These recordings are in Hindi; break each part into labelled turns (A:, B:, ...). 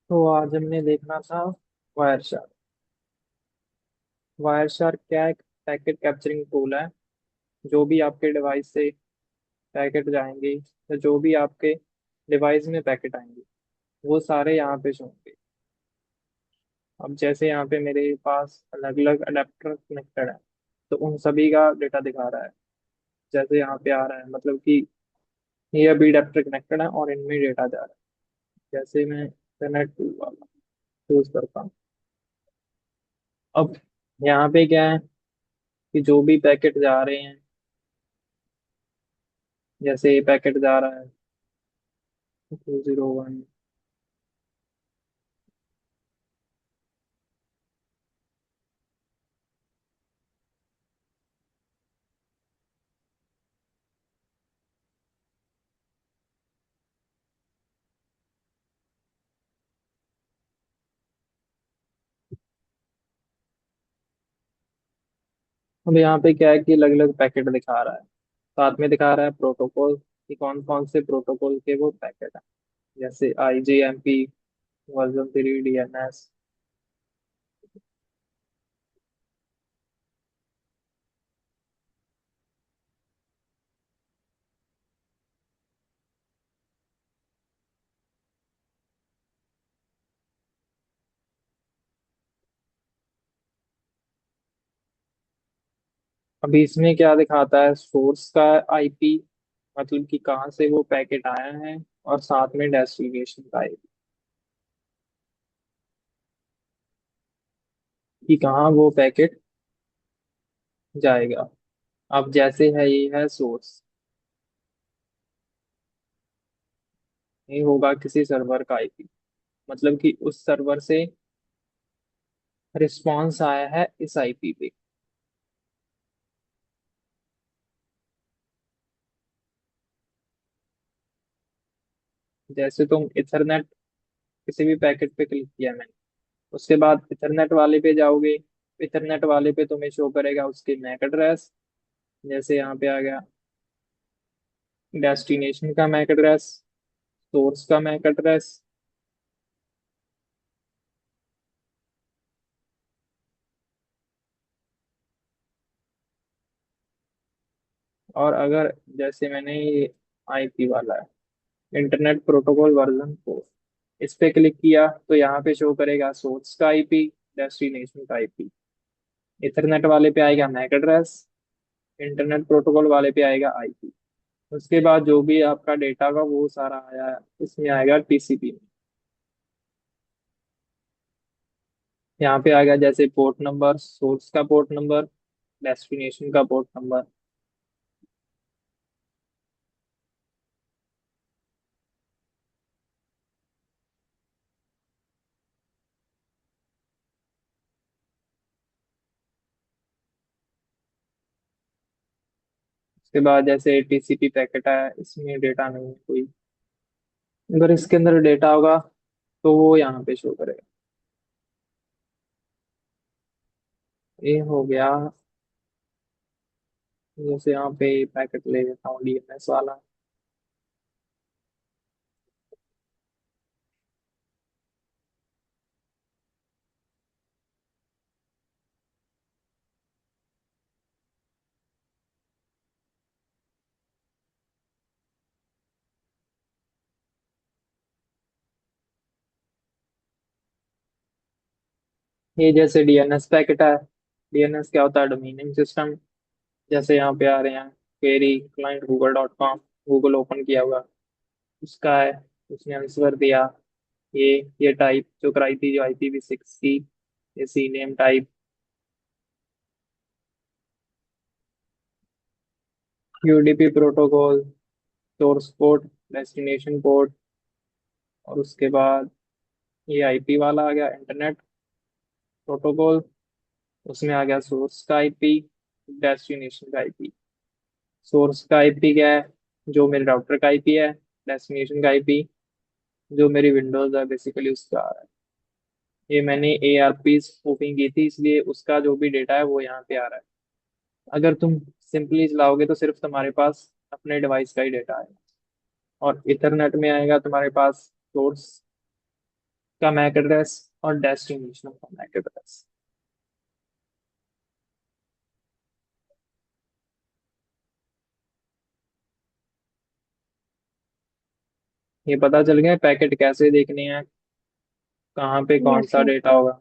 A: तो आज हमने देखना था वायर शार्क। वायर शार्क क्या एक पैकेट कैप्चरिंग टूल है। जो भी आपके डिवाइस से पैकेट जाएंगे या जो भी आपके डिवाइस में पैकेट आएंगे वो सारे यहाँ पे शो होंगे। अब जैसे यहाँ पे मेरे पास अलग अलग अडेप्टर कनेक्टेड है तो उन सभी का डेटा दिखा रहा है। जैसे यहाँ पे आ रहा है मतलब कि ये अभी अडेप्टर कनेक्टेड है और इनमें डेटा जा रहा है। जैसे मैं इंटरनेट टूल वाला यूज करता हूँ। अब यहाँ पे क्या है कि जो भी पैकेट जा रहे हैं, जैसे ये पैकेट जा रहा है 201। अब यहाँ पे क्या है कि अलग अलग पैकेट दिखा रहा है। साथ में दिखा रहा है प्रोटोकॉल कि कौन कौन से प्रोटोकॉल के वो पैकेट है। जैसे IGMP, वर्जन 3, DNS। अभी इसमें क्या दिखाता है, सोर्स का IP, मतलब कि कहाँ से वो पैकेट आया है, और साथ में डेस्टिनेशन का IP कि कहाँ वो पैकेट जाएगा। अब जैसे है ये है सोर्स, ये होगा किसी सर्वर का IP, मतलब कि उस सर्वर से रिस्पॉन्स आया है इस IP पे। जैसे तुम इथरनेट किसी भी पैकेट पे क्लिक किया मैंने, उसके बाद इथरनेट वाले पे जाओगे। इथरनेट वाले पे तुम्हें शो करेगा उसके मैक एड्रेस। जैसे यहाँ पे आ गया डेस्टिनेशन का मैक एड्रेस, सोर्स का मैक एड्रेस। और अगर जैसे मैंने ये IP वाला है, इंटरनेट प्रोटोकॉल वर्जन 4, इस पे क्लिक किया तो यहाँ पे शो करेगा सोर्स का IP, डेस्टिनेशन का IP। इथरनेट वाले पे आएगा मैक एड्रेस, इंटरनेट प्रोटोकॉल वाले पे आएगा IP। उसके बाद जो भी आपका डेटा का वो सारा आया है इसमें आएगा TCP में। यहाँ पे आएगा जैसे पोर्ट नंबर, सोर्स का पोर्ट नंबर, डेस्टिनेशन का पोर्ट नंबर। उसके बाद जैसे TCP पैकेट है इसमें डेटा नहीं है कोई, अगर इसके अंदर डेटा होगा तो वो यहाँ पे शो करेगा। ये हो गया। जैसे यहाँ पे पैकेट ले लेता हूँ DNS वाला। ये जैसे DNS पैकेट है। DNS क्या होता है, डोमेनिंग सिस्टम। जैसे यहाँ पे आ रहे हैं query client google.com, Google open किया हुआ उसका है, उसने आंसर दिया। ये ये टाइप जो कराई थी जो IPv6 की, ये C name type, UDP protocol, source port, destination port. और उसके बाद ये IP वाला आ गया इंटरनेट प्रोटोकॉल, उसमें आ गया सोर्स का IP, डेस्टिनेशन का IP। सोर्स का IP क्या है, जो मेरे राउटर का IP है। डेस्टिनेशन का IP जो मेरी विंडोज है बेसिकली उसका आ रहा है। ये मैंने ARP स्पूफिंग की थी इसलिए उसका जो भी डेटा है वो यहाँ पे आ रहा है। अगर तुम सिंपली चलाओगे तो सिर्फ तुम्हारे पास अपने डिवाइस का ही डेटा आएगा। और इथरनेट में आएगा तुम्हारे पास सोर्स का मैक एड्रेस और डेस्टिनेशन का मैक एड्रेस। ये पता चल गया पैकेट कैसे देखने हैं, कहाँ पे कौन
B: यस
A: सा
B: यस।
A: डेटा होगा।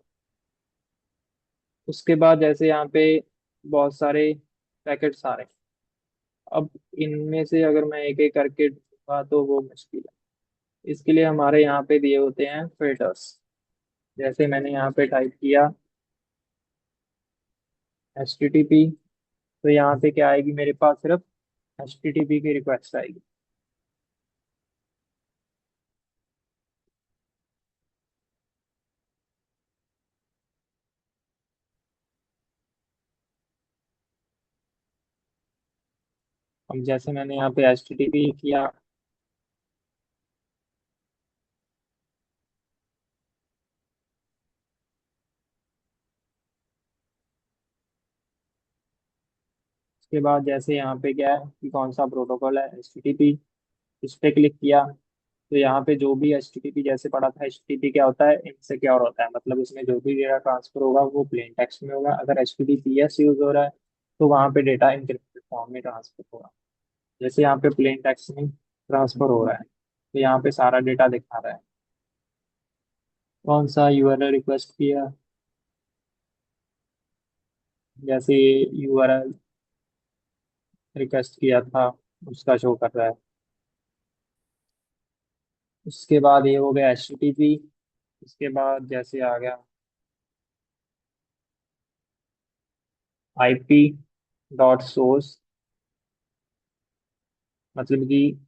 A: उसके बाद जैसे यहाँ पे बहुत सारे पैकेट्स आ रहे हैं। अब इनमें से अगर मैं एक एक करके दूंगा तो वो मुश्किल है। इसके लिए हमारे यहाँ पे दिए होते हैं फिल्टर्स। जैसे मैंने यहाँ पे टाइप किया HTTP, तो यहाँ पे क्या आएगी मेरे पास, सिर्फ HTTP की रिक्वेस्ट आएगी। अब जैसे मैंने यहाँ पे HTTP किया, उसके बाद जैसे यहाँ पे क्या है कि कौन सा प्रोटोकॉल है, HTTP, इस पे क्लिक किया, तो यहाँ पे जो भी HTTP जैसे पढ़ा था, HTTP क्या होता है, इनसिक्योर होता है, मतलब उसमें जो भी डेटा ट्रांसफर होगा वो प्लेन टेक्स्ट में होगा। अगर HTTPS यूज हो रहा है तो वहाँ पे डेटा इनक्रिप्टेड फॉर्म में ट्रांसफर होगा। जैसे यहाँ पे प्लेन टेक्स्ट में ट्रांसफर हो रहा है तो यहाँ पे सारा डेटा दिखा रहा है। कौन सा URL रिक्वेस्ट किया, जैसे URL रिक्वेस्ट किया था उसका शो कर रहा है। उसके बाद ये हो गया HTTP। उसके बाद जैसे आ गया IP.source, मतलब कि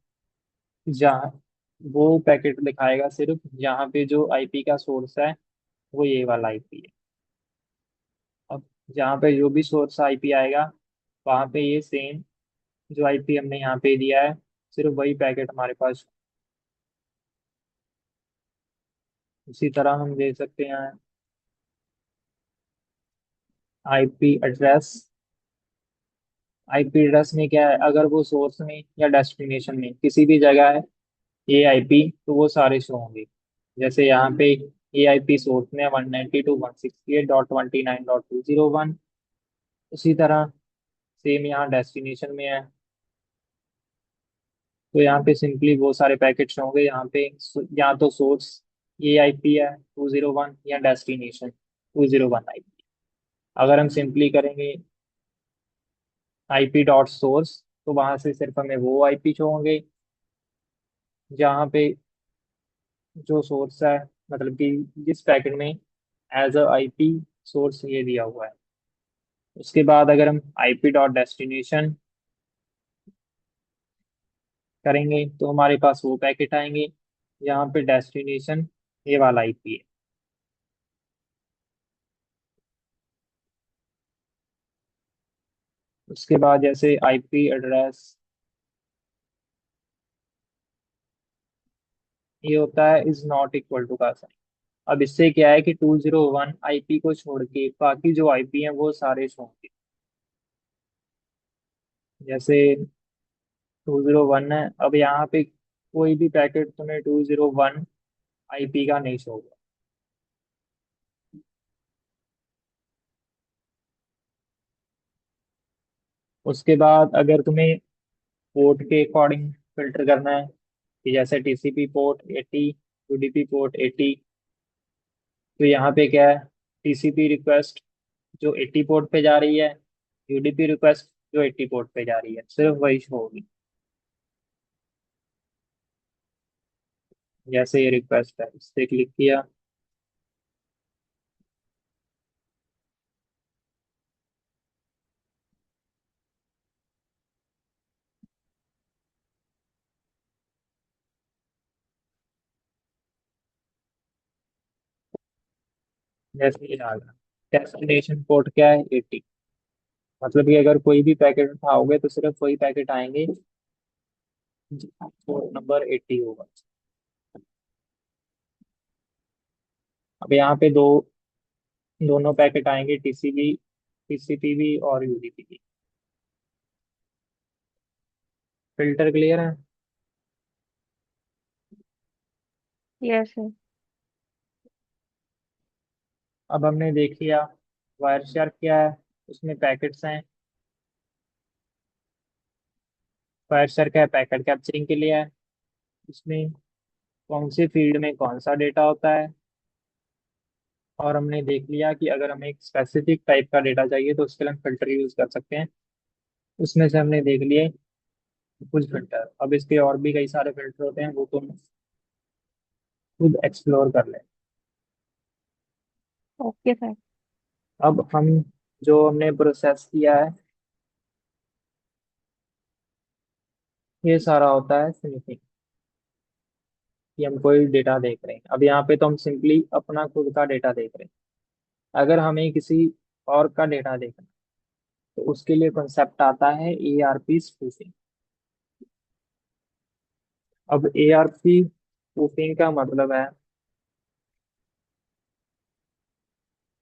A: जहाँ वो पैकेट दिखाएगा सिर्फ जहाँ पे जो IP का सोर्स है वो ये वाला IP है। अब जहाँ पे जो भी सोर्स IP आएगा वहाँ पे ये सेम जो IP हमने यहाँ पे दिया है, सिर्फ वही पैकेट हमारे पास। उसी तरह हम दे सकते हैं IP एड्रेस। IP एड्रेस में क्या है, अगर वो सोर्स में या डेस्टिनेशन में किसी भी जगह है ये IP, तो वो सारे शो होंगे। जैसे यहाँ पे ये IP सोर्स में 192.168.29.201। उसी तरह सेम यहाँ डेस्टिनेशन में है, तो यहाँ पे सिंपली वो सारे पैकेट्स होंगे। यहाँ पे या तो सोर्स ये IP है 201, या डेस्टिनेशन 201 IP। अगर हम सिंपली करेंगे IP.source, तो वहां से सिर्फ हमें वो IP शो होंगे जहाँ पे जो सोर्स है, मतलब कि जिस पैकेट में एज अ IP सोर्स ये दिया हुआ है। उसके बाद अगर हम IP.destination करेंगे तो हमारे पास वो पैकेट आएंगे यहाँ पे डेस्टिनेशन ये वाला IP है। उसके बाद जैसे IP एड्रेस, ये होता है इज नॉट इक्वल टू का साइन। अब इससे क्या है कि 201 IP को छोड़ के बाकी जो IP हैं वो सारे होंगे। जैसे 201 है, अब यहाँ पे कोई भी पैकेट तुम्हें 201 IP का नहीं शो होगा। उसके बाद अगर तुम्हें पोर्ट के अकॉर्डिंग फिल्टर करना है, कि जैसे TCP पोर्ट 80, UDP पोर्ट 80, तो यहाँ पे क्या है, TCP रिक्वेस्ट जो 80 पोर्ट पे जा रही है, UDP रिक्वेस्ट जो 80 पोर्ट पे जा रही है, सिर्फ वही शो होगी। जैसे ये रिक्वेस्ट है, इस पे क्लिक किया, जैसे ये आ गया। डेस्टिनेशन पोर्ट क्या है, 80, मतलब कि अगर कोई भी पैकेट उठाओगे तो सिर्फ वही पैकेट आएंगे पोर्ट नंबर 80 होगा। अब यहाँ पे दोनों पैकेट आएंगे, TCP भी और UDP भी। फिल्टर क्लियर है।
B: यस।
A: अब हमने देख लिया वायर शेयर क्या है, उसमें पैकेट्स हैं। वायर शेयर क्या है, पैकेट कैप्चरिंग के लिए है। उसमें कौन से फील्ड में कौन सा डेटा होता है। और हमने देख लिया कि अगर हमें एक स्पेसिफिक टाइप का डेटा चाहिए तो उसके लिए हम फिल्टर यूज कर सकते हैं। उसमें से हमने देख लिए कुछ फिल्टर, अब इसके और भी कई सारे फिल्टर होते हैं, वो तुम खुद एक्सप्लोर कर लें।
B: Okay sir.
A: अब हम जो हमने प्रोसेस किया है, ये सारा होता है स्निफिंग, कि हम कोई डेटा देख रहे हैं। अब यहाँ पे तो हम सिंपली अपना खुद का डेटा देख रहे हैं। अगर हमें किसी और का डेटा देखना तो उसके लिए कॉन्सेप्ट आता है ARP स्पूफिंग। अब ARP स्पूफिंग का मतलब है,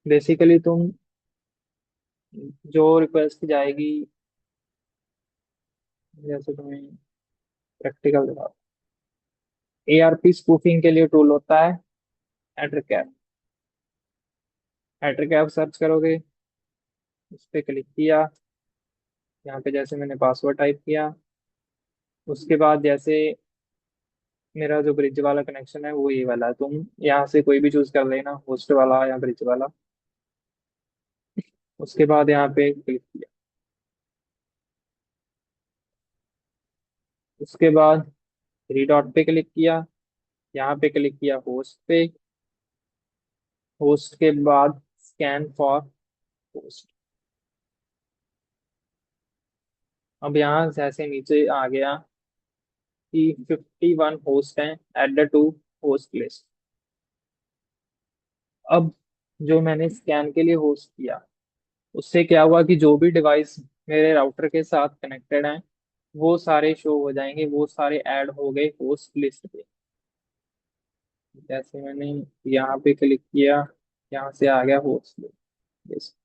A: बेसिकली तुम जो रिक्वेस्ट जाएगी, जैसे तुम्हें प्रैक्टिकल दिखाओ। ARP स्पूफिंग के लिए टूल होता है एट्रिकैप। एट्रिकैप सर्च करोगे, उस पर क्लिक किया, यहाँ पे जैसे मैंने पासवर्ड टाइप किया, उसके बाद जैसे मेरा जो ब्रिज वाला कनेक्शन है वो ये वाला है, तुम यहाँ से कोई भी चूज कर लेना, होस्ट वाला या ब्रिज वाला। उसके बाद यहाँ पे क्लिक किया, उसके बाद थ्री डॉट पे क्लिक किया, यहाँ पे क्लिक किया होस्ट पे। होस्ट के बाद स्कैन फॉर होस्ट। अब यहाँ से ऐसे नीचे आ गया कि 51 होस्ट हैं at the two host list. अब जो मैंने स्कैन के लिए होस्ट किया, उससे क्या हुआ कि जो भी डिवाइस मेरे राउटर के साथ कनेक्टेड हैं वो सारे शो हो जाएंगे, वो सारे ऐड हो गए होस्ट लिस्ट पे। जैसे मैंने यहाँ पे क्लिक किया, यहाँ से आ गया होस्ट लिस्ट।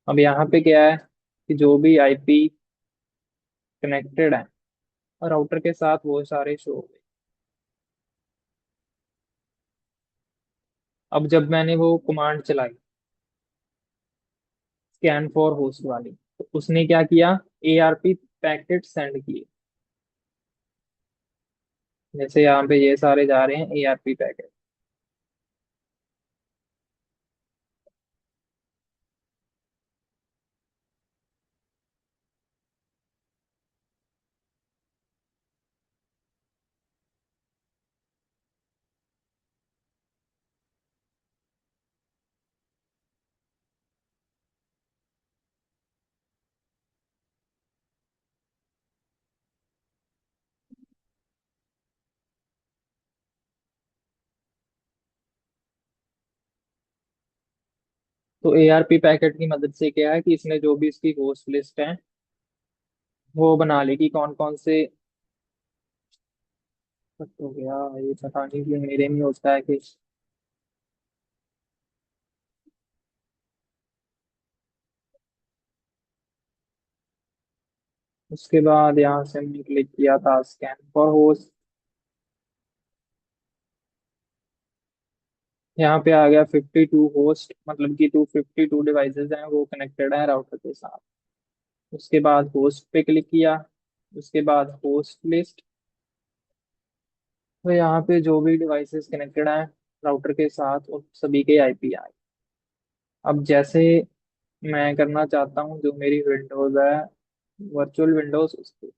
A: अब यहाँ पे क्या है कि जो भी IP कनेक्टेड है और राउटर के साथ वो सारे शो हो गए। अब जब मैंने वो कमांड चलाई स्कैन फॉर होस्ट वाली, तो उसने क्या किया, ARP पैकेट सेंड किए। जैसे यहाँ पे ये सारे जा रहे हैं ARP पैकेट। तो ARP पैकेट की मदद से क्या है कि इसने जो भी इसकी होस्ट लिस्ट है वो बना ली कि कौन कौन से। कट हो गया, ये पता नहीं क्यों मेरे में होता है कि। उसके बाद यहाँ से हमने क्लिक किया था स्कैन फॉर होस्ट। यहाँ पे आ गया 52 होस्ट, मतलब कि 252 डिवाइसेस हैं वो कनेक्टेड हैं राउटर के साथ। उसके बाद होस्ट पे क्लिक किया, उसके बाद होस्ट लिस्ट। तो यहाँ पे जो भी डिवाइसेस कनेक्टेड हैं राउटर के साथ उन सभी के IP आए। अब जैसे मैं करना चाहता हूँ जो मेरी विंडोज है, वर्चुअल विंडोज, उसकी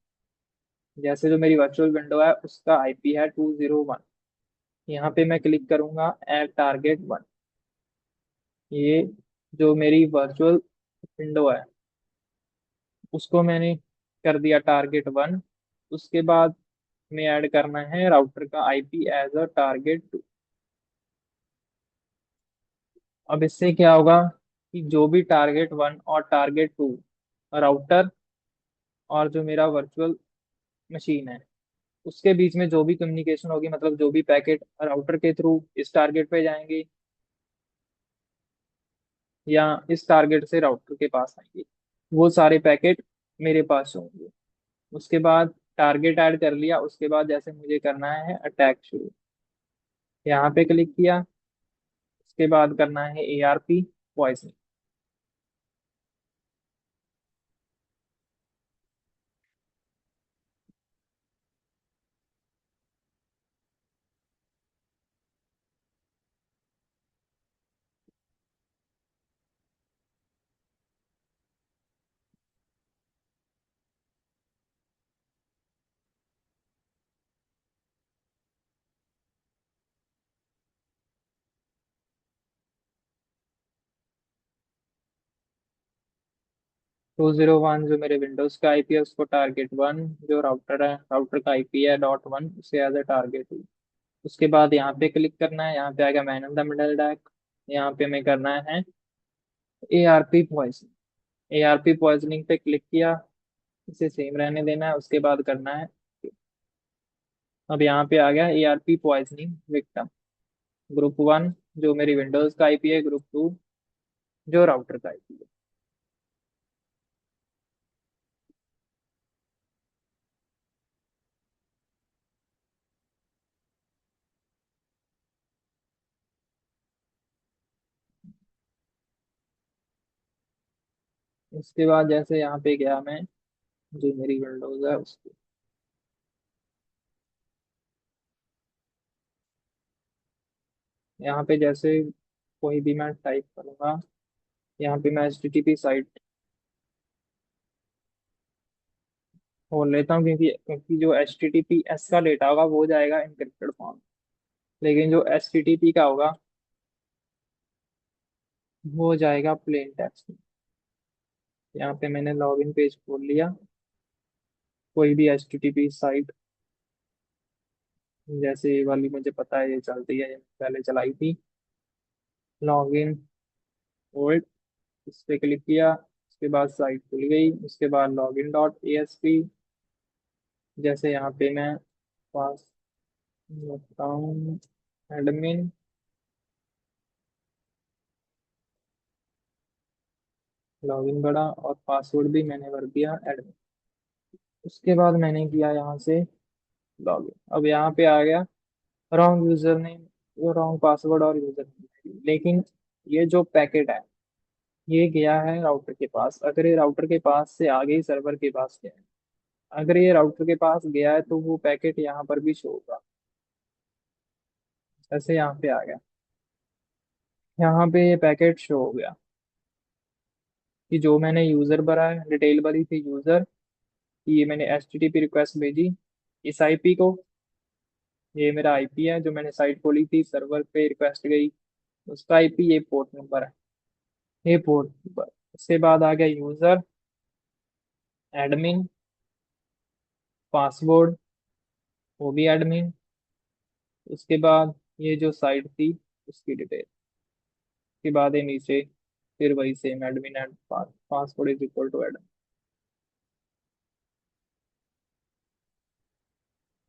A: जैसे जो मेरी वर्चुअल विंडो है उसका IP है 201। यहाँ पे मैं क्लिक करूंगा एड टारगेट वन। ये जो मेरी वर्चुअल विंडो है उसको मैंने कर दिया टारगेट वन। उसके बाद में ऐड करना है राउटर का IP as a target two. अब इससे क्या होगा कि जो भी टारगेट वन और टारगेट टू, राउटर और जो मेरा वर्चुअल मशीन है, उसके बीच में जो भी कम्युनिकेशन होगी, मतलब जो भी पैकेट राउटर के थ्रू इस टारगेट पे जाएंगे या इस टारगेट से राउटर के पास आएंगे, वो सारे पैकेट मेरे पास होंगे। उसके बाद टारगेट ऐड कर लिया, उसके बाद जैसे मुझे करना है अटैक शुरू। यहाँ पे क्लिक किया, उसके उसके बाद करना है ARP पॉइजनिंग। 201 जो मेरे विंडोज का आईपी है उसको टारगेट 1, जो राउटर है राउटर का आईपी है .1 उसे एज ए टारगेट 2। उसके बाद यहाँ पे क्लिक करना है, यहाँ पे आएगा man in the middle attack. यहाँ पे हमें करना है ARP पॉइजनिंग। ARP पॉइजनिंग पे क्लिक किया, इसे सेम रहने देना है। उसके बाद करना है, अब यहाँ पे आ गया ARP पॉइजनिंग विक्टिम ग्रुप 1 जो मेरी विंडोज का आईपी है, ग्रुप 2 जो राउटर का आईपी है। उसके बाद जैसे यहाँ पे गया मैं, जो मेरी विंडोज है उसको, यहाँ पे जैसे कोई भी मैं टाइप करूंगा, यहाँ पे मैं HTTP साइट खोल लेता हूँ, क्योंकि जो HTTPS का डेटा होगा वो जाएगा इनक्रिप्टेड फॉर्म, लेकिन जो HTTP का होगा वो जाएगा प्लेन टेक्स्ट। यहाँ पे मैंने लॉगिन पेज खोल लिया, कोई भी HTTP साइट, जैसे ये वाली मुझे पता है ये चलती है, ये पहले चलाई थी, लॉगिन ओल्ड, इस पे क्लिक किया। उसके बाद साइट खुल गई, उसके बाद login.asp, जैसे यहाँ पे मैं पास रखता हूँ एडमिन, लॉगिन बड़ा और पासवर्ड भी मैंने भर दिया एडमिन। उसके बाद मैंने किया यहाँ से लॉगिन। अब यहाँ पे आ गया wrong user name, wrong password और यूजर नेम, लेकिन ये जो पैकेट है ये गया है राउटर के पास। अगर ये राउटर के पास से आगे ही सर्वर के पास गया है, अगर ये राउटर के पास गया है तो वो पैकेट यहाँ पर भी शो होगा। जैसे यहाँ पे आ गया, यहाँ पे ये पैकेट शो हो गया कि जो मैंने यूजर भरा है, डिटेल भरी थी यूजर, कि ये मैंने HTTP रिक्वेस्ट भेजी इस आईपी को, ये मेरा आईपी है जो मैंने साइट खोली थी, सर्वर पे रिक्वेस्ट गई, उसका आईपी, ये पोर्ट नंबर है, ये पोर्ट नंबर। उसके बाद आ गया यूजर, एडमिन, पासवर्ड, वो भी एडमिन। उसके बाद ये जो साइट थी उसकी डिटेल, उसके बाद ये नीचे फिर वही same admin and password is equal to admin.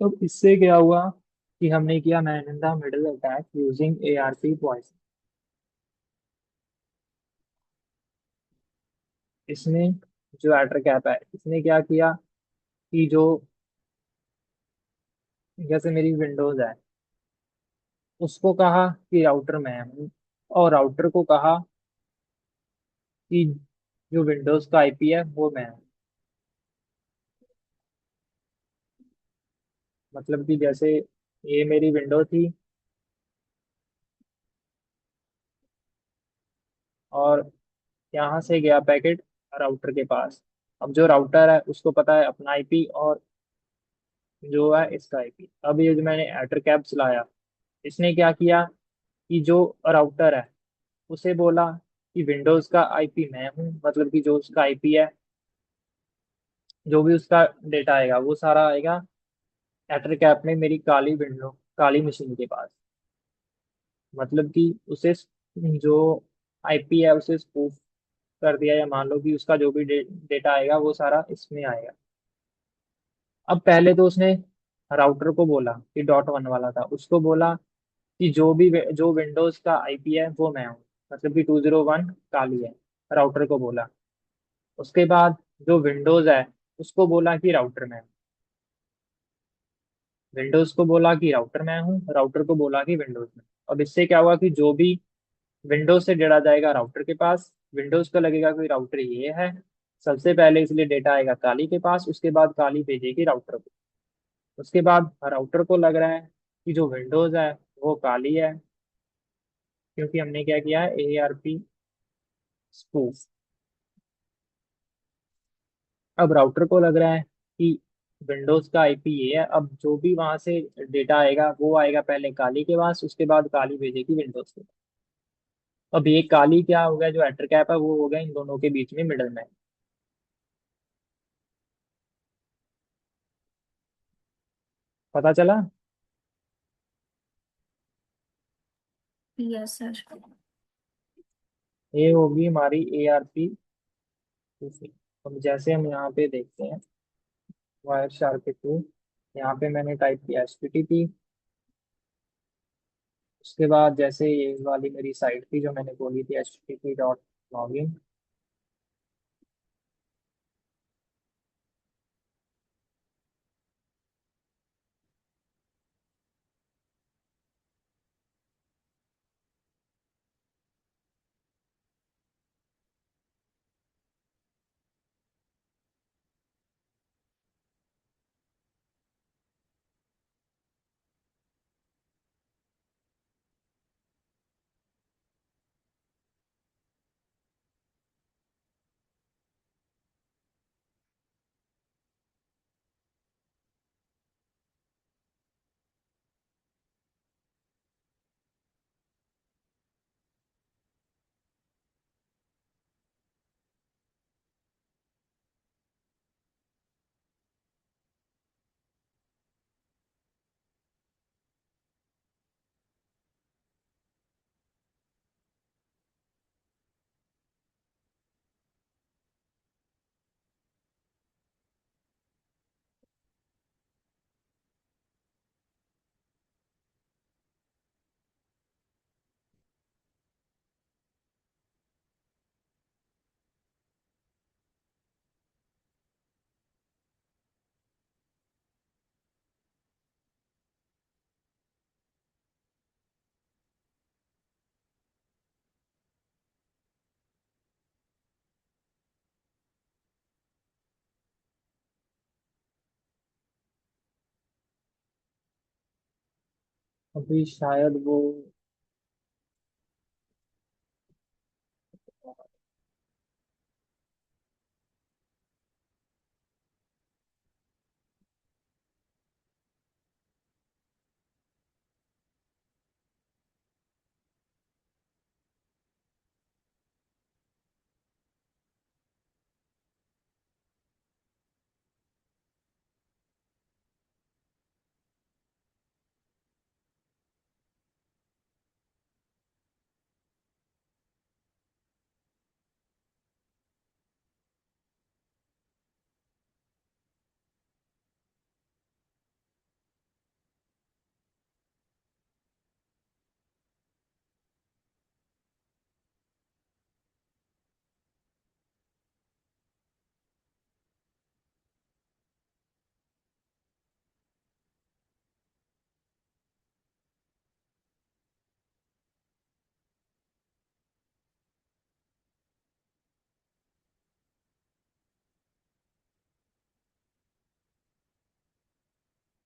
A: तो इससे क्या हुआ कि हमने किया man in the middle attack using ARP poison. इसने जो एटर कैप है इसने क्या किया कि जो, जैसे मेरी विंडोज है उसको कहा कि राउटर मैं हूँ, और राउटर को कहा कि जो विंडोज का आईपी है वो मैं हूँ। मतलब कि जैसे ये मेरी विंडो थी और यहाँ से गया पैकेट राउटर के पास। अब जो राउटर है उसको पता है अपना आईपी और जो है इसका आईपी। अब ये जो मैंने एटर कैप चलाया, इसने क्या किया कि जो राउटर है उसे बोला कि विंडोज का आईपी मैं हूँ, मतलब कि जो उसका आईपी है, जो भी उसका डेटा आएगा वो सारा आएगा एटर कैप में मेरी काली विंडो, काली मशीन के पास। मतलब कि उसे जो आईपी है उसे स्पूफ कर दिया, या मान लो कि उसका जो भी डेटा आएगा वो सारा इसमें आएगा। अब पहले तो उसने राउटर को बोला कि .1 वाला था, उसको बोला कि जो विंडोज का आईपी है वो मैं हूँ, मतलब कि 201 काली है, राउटर को बोला। उसके बाद जो विंडोज है उसको बोला कि राउटर मैं हूँ, विंडोज को बोला कि राउटर मैं हूँ, राउटर को बोला कि विंडोज में। अब इससे क्या हुआ कि जो भी विंडोज से जोड़ा जाएगा राउटर के पास। विंडोज को लगेगा कोई राउटर ये है सबसे पहले, इसलिए डेटा आएगा काली के पास, उसके बाद काली भेजेगी राउटर को। उसके बाद राउटर को लग रहा है कि जो विंडोज है वो काली है, क्योंकि हमने क्या किया है, ARP स्पूफ। अब राउटर को लग रहा है कि विंडोज का IP ये है, अब जो भी वहां से डेटा आएगा वो आएगा पहले काली के पास, उसके बाद काली भेजेगी विंडोज के पास। अब ये काली क्या हो गया, जो एटर कैप है वो हो गया इन दोनों के बीच में मिडल मैन। पता चला।
B: Yes sir.
A: ये होगी हमारी ARP स्पूफिंग। अब जैसे हम यहाँ पे देखते हैं वायर शार्क के थ्रू, यहाँ पे मैंने टाइप किया HTTP। उसके बाद जैसे ये वाली मेरी साइट थी जो मैंने बोली थी http.login। अभी शायद वो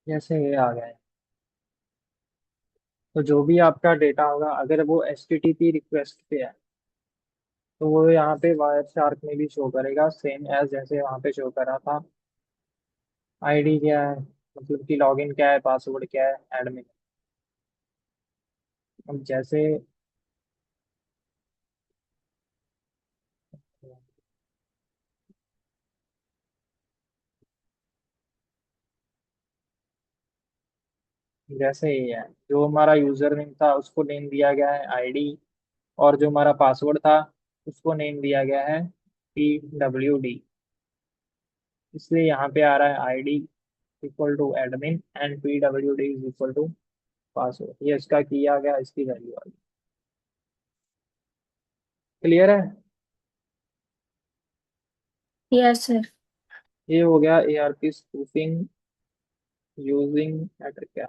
A: जैसे ये आ गया है, तो जो भी आपका डेटा होगा अगर वो HTTP रिक्वेस्ट पे है तो वो यहाँ पे वायर शार्क में भी शो करेगा सेम एज जैसे वहाँ पे शो कर रहा था। ID क्या है, मतलब कि लॉगिन क्या है, पासवर्ड क्या है, एडमिन। अब जैसे जैसे ही है, जो हमारा यूजर नेम था उसको नेम दिया गया है ID, और जो हमारा पासवर्ड था उसको नेम दिया गया है PWD। इसलिए यहाँ पे आ रहा है ID equal to admin and PWD is equal to password. ये इसका किया गया, इसकी वैल्यू आ गई। क्लियर है।
B: Yes sir.
A: ये हो गया ARP स्पूफिंग यूजिंग एटर क्या।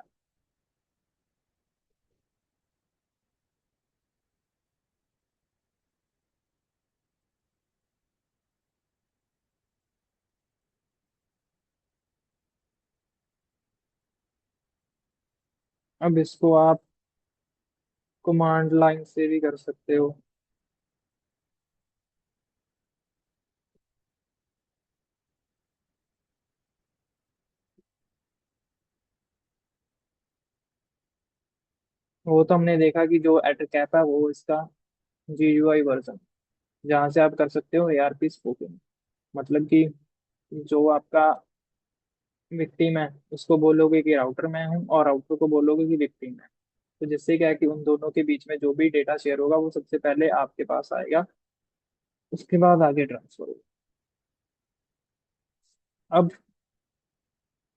A: अब इसको आप कमांड लाइन से भी कर सकते हो। वो तो हमने देखा कि जो एटरकैप है वो इसका GUI वर्जन, जहाँ से आप कर सकते हो ARP स्पूफिंग। मतलब कि जो आपका विक्टिम है उसको बोलोगे कि राउटर मैं हूँ, और राउटर को बोलोगे कि विक्टिम है। तो जिससे क्या है कि उन दोनों के बीच में जो भी डेटा शेयर होगा वो सबसे पहले आपके पास आएगा, उसके बाद आगे ट्रांसफर होगा। अब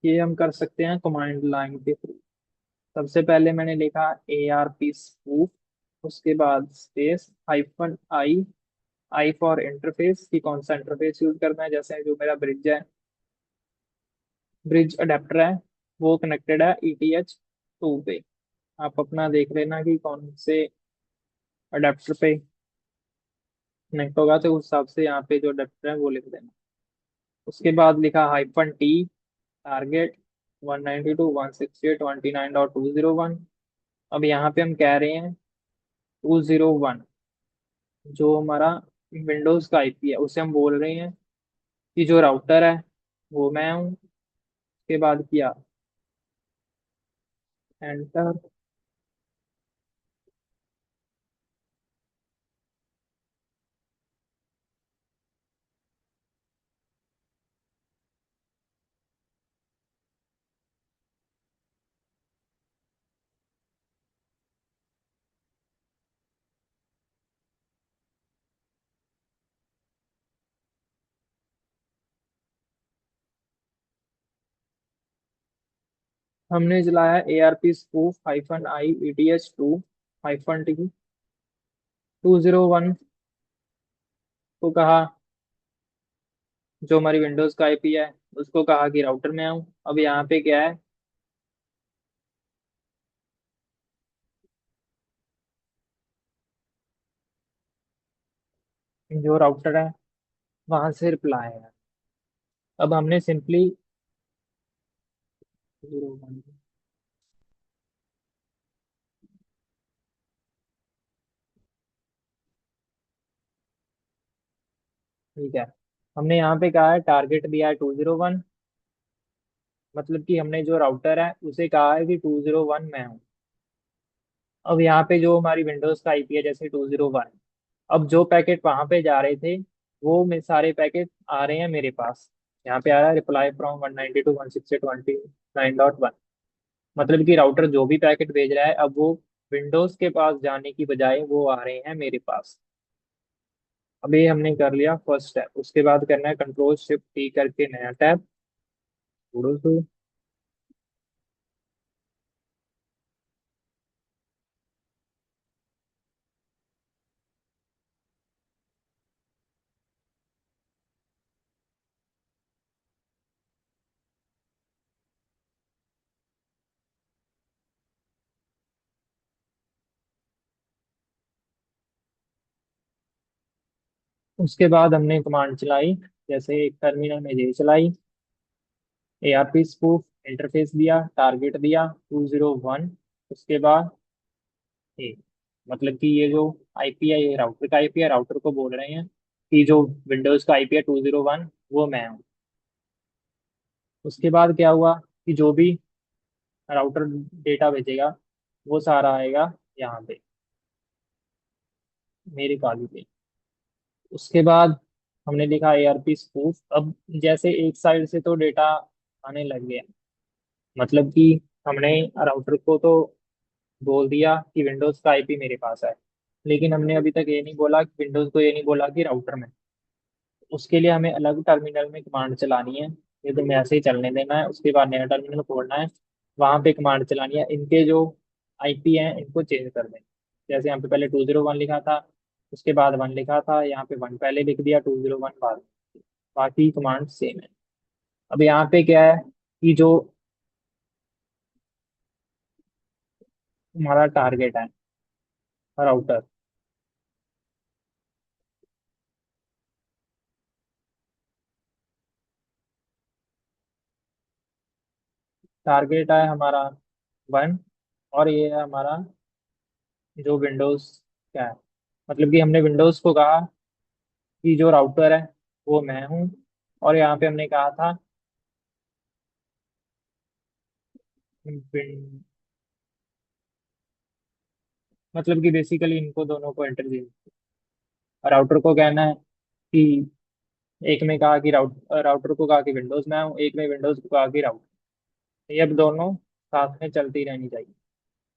A: ये हम कर सकते हैं कमांड लाइन के थ्रू। सबसे पहले मैंने लिखा ARP स्पूफ, उसके बाद space -i, I for interface, कि कौन सा इंटरफेस यूज करना है। जैसे जो मेरा ब्रिज है, ब्रिज अडेप्टर है, वो कनेक्टेड है ETH 2 पे। आप अपना देख लेना कि कौन से अडेप्टर पे कनेक्ट होगा, तो उस हिसाब से यहाँ पे जो अडेप्टर है वो लिख देना। उसके बाद लिखा -T, टारगेट 192.168.29.201। अब यहाँ पे हम कह रहे हैं 201, जो हमारा विंडोज का IP है उसे हम बोल रहे हैं कि जो राउटर है वो मैं हूँ। उसके बाद किया एंटर। हमने चलाया ARP spoof -i ETH 2 -T 201 को कहा, जो हमारी विंडोज का IP है उसको कहा कि राउटर में आऊँ। अब यहाँ पे क्या है, जो राउटर है वहां से रिप्लाई है। अब हमने सिंपली 201, ठीक है। हमने यहाँ पे कहा है टारगेट दिया है 201, मतलब कि हमने जो राउटर है उसे कहा है कि 201 में हूँ। अब यहाँ पे जो हमारी विंडोज का IP है जैसे 201, अब जो पैकेट वहां पे जा रहे थे वो में सारे पैकेट आ रहे हैं मेरे पास। यहाँ पे आ रहा है रिप्लाई फ्रॉम 192.168.29.1। मतलब कि राउटर जो भी पैकेट भेज रहा है अब वो विंडोज के पास जाने की बजाय वो आ रहे हैं मेरे पास। अब ये हमने कर लिया फर्स्ट स्टेप। उसके बाद करना है Ctrl+Shift+T करके नया टैब, छोड़ो तो। उसके बाद हमने कमांड चलाई, जैसे एक टर्मिनल में ये चलाई, ARP स्पूफ, इंटरफेस दिया, टारगेट दिया 201। उसके बाद ए, मतलब कि ये जो IP है ये राउटर का IP है, राउटर को बोल रहे हैं कि जो विंडोज का IP है 201 वो मैं हूँ। उसके बाद क्या हुआ कि जो भी राउटर डेटा भेजेगा वो सारा आएगा यहाँ पे मेरे कॉलम पे। उसके बाद हमने लिखा ARP स्पूफ। अब जैसे एक साइड से तो डेटा आने लग गया, मतलब कि हमने राउटर को तो बोल दिया कि विंडोज का IP मेरे पास है, लेकिन हमने अभी तक ये नहीं बोला कि विंडोज को ये नहीं बोला कि राउटर में। उसके लिए हमें अलग टर्मिनल में कमांड चलानी है। ये तो ऐसे ही चलने देना है, उसके बाद नया टर्मिनल खोलना है, वहां पे कमांड चलानी है, इनके जो IP हैं इनको चेंज कर दें। जैसे यहाँ पे पहले 201 लिखा था, उसके बाद 1 लिखा था, यहाँ पे 1 पहले लिख दिया, 201 बाद में। बाकी कमांड सेम है। अब यहाँ पे क्या है कि जो हमारा टारगेट है राउटर, टारगेट है हमारा 1, और ये है हमारा जो विंडोज क्या है, मतलब कि हमने विंडोज को कहा कि जो राउटर है वो मैं हूँ, और यहाँ पे हमने कहा था विन- मतलब कि बेसिकली इनको दोनों को इंटरचेंज, राउटर को कहना है कि एक में कहा कि राउटर को कहा कि विंडोज में हूँ, एक में विंडोज को कहा कि राउटर। ये अब दोनों साथ में चलती रहनी चाहिए।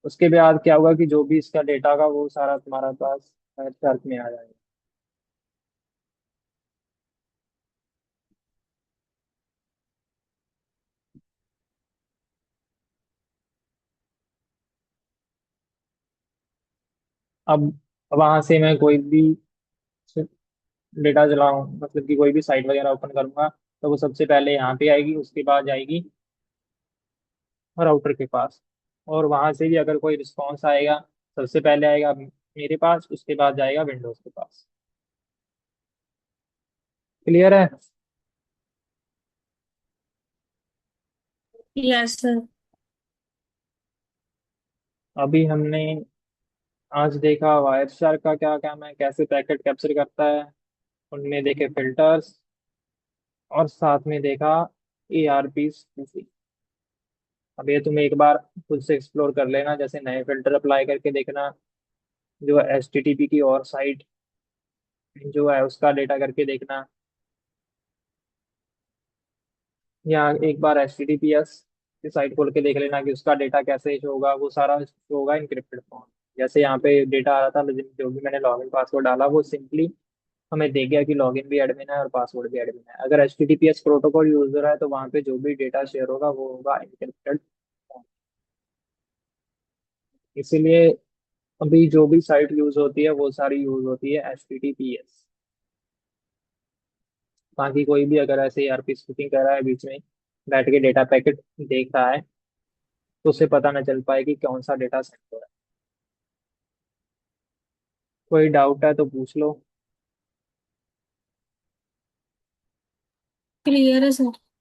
A: उसके बाद क्या होगा कि जो भी इसका डेटा होगा वो सारा तुम्हारा पास सर्च में आ जाएगा। अब वहां से मैं कोई भी डेटा चलाऊं, मतलब कि कोई भी साइट वगैरह ओपन करूंगा, तो वो सबसे पहले यहाँ पे आएगी, उसके बाद जाएगी राउटर के पास। और वहां से भी अगर कोई रिस्पॉन्स आएगा, सबसे पहले आएगा मेरे पास, उसके बाद जाएगा विंडोज के पास। क्लियर है?
B: Yes sir.
A: अभी हमने आज देखा वायर शार्क का क्या काम है, कैसे पैकेट कैप्चर करता है, उनमें देखे फिल्टर्स, और साथ में देखा ARP स्पूफिंग। अब ये तुम एक बार खुद से एक्सप्लोर कर लेना, जैसे नए फिल्टर अप्लाई करके देखना, जो HTTP की और साइट जो है उसका डेटा करके देखना, या एक बार HTTPS की साइट खोल के देख लेना कि उसका डेटा कैसे शो होगा। वो सारा शो होगा इनक्रिप्टेड फॉर्म। जैसे यहाँ पे डेटा आ रहा था, लेकिन जो भी मैंने लॉगिन पासवर्ड डाला वो सिंपली हमें दे गया कि लॉगिन भी एडमिन है और पासवर्ड भी एडमिन है। अगर HTTPS प्रोटोकॉल यूजर है तो वहाँ पे जो भी डेटा शेयर होगा वो होगा इनक्रिप्टेड फॉर्म। इसीलिए अभी जो भी साइट यूज होती है वो सारी यूज होती है HTTPS। बाकी कोई भी अगर ऐसे ERP स्पूफिंग कर रहा है, बीच में बैठ के डेटा पैकेट देख रहा है, तो उसे पता न चल पाए कि कौन सा डेटा सेंड हो रहा है। कोई डाउट है तो पूछ लो।
B: क्लियर है सर।